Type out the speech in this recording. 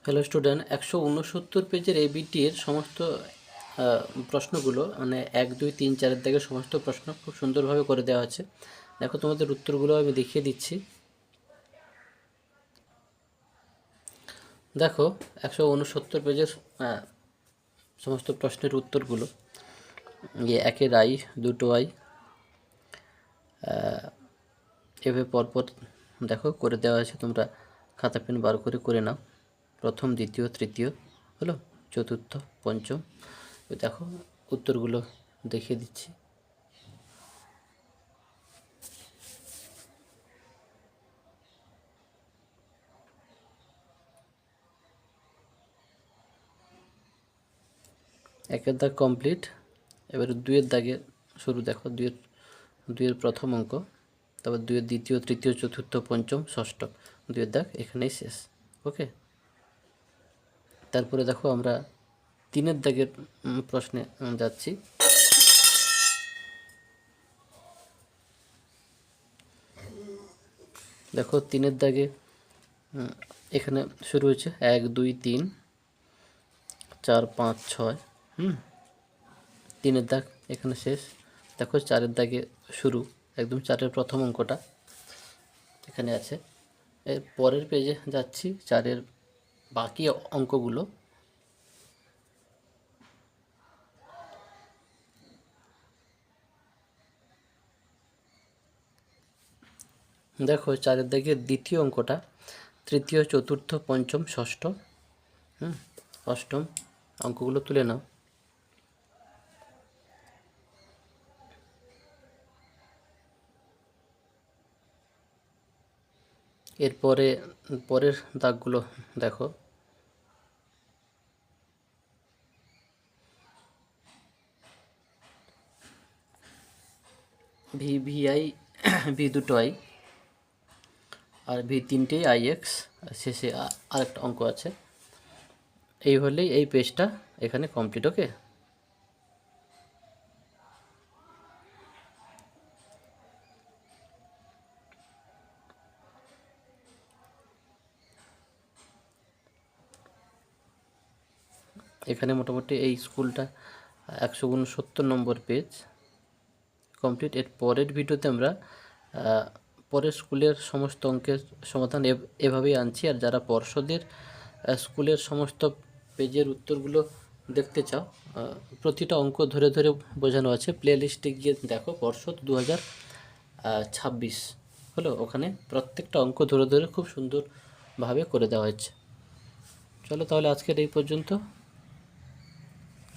Hello student, 169 পেজের এবিটির সমস্ত প্রশ্নগুলো মানে 1, 2, 3, 4 থেকে সমস্ত প্রশ্ন খুব সুন্দরভাবে করে দেওয়া আছে। দেখো তোমাদের উত্তরগুলো আমি দেখিয়ে দিচ্ছি। দেখো 169 পেজের সমস্ত প্রশ্নের উত্তরগুলো, একের আই, দুটো আই, এভাবে পরপর দেখো করে দেওয়া আছে। তোমরা খাতা পেন বার করে নাও। প্রথম, দ্বিতীয়, তৃতীয় হলো, চতুর্থ, পঞ্চম। দেখো উত্তরগুলো দেখিয়ে দিচ্ছি। একের দাগ কমপ্লিট। এবারে দুইয়ের দাগে শুরু। দেখো দুইয়ের প্রথম অঙ্ক, তারপর দুইয়ের দ্বিতীয়, তৃতীয়, চতুর্থ, পঞ্চম, ষষ্ঠ, দুইয়ের দাগ এখানেই শেষ। ওকে, তারপরে দেখো আমরা তিনের দাগের প্রশ্নে যাচ্ছি। দেখো তিনের দাগে এখানে শুরু হয়েছে 1, 2, 3, 4, 5, 6। তিনের দাগ এখানে শেষ। দেখো চারের দাগে শুরু, একদম চারের প্রথম অঙ্কটা এখানে আছে। এর পরের পেজে যাচ্ছি, চারের বাকি অঙ্কগুলো। দেখো চারের দাগের দ্বিতীয় অঙ্কটা, তৃতীয়, চতুর্থ, পঞ্চম, ষষ্ঠ, অষ্টম অঙ্কগুলো তুলে নাও। এরপরে পরের দাগগুলো দেখো। VI, ভি দুটো আই, আর ভি তিনটেই IX, শেষে আরেকটা অঙ্ক আছে। এই হলেই এই পেজটা এখানে কমপ্লিট। ওকে, এখানে মোটামুটি এই স্কুলটা 169 নম্বর পেজ কমপ্লিট। এর পরের ভিডিওতে আমরা পরের স্কুলের সমস্ত অঙ্কের সমাধান এভাবেই আনছি। আর যারা পর্ষদের স্কুলের সমস্ত পেজের উত্তরগুলো দেখতে চাও, প্রতিটা অঙ্ক ধরে ধরে বোঝানো আছে। প্লে লিস্টে গিয়ে দেখো, পর্ষদ 2026 হলো, ওখানে প্রত্যেকটা অঙ্ক ধরে ধরে খুব সুন্দরভাবে করে দেওয়া হয়েছে। চলো তাহলে আজকের এই পর্যন্ত।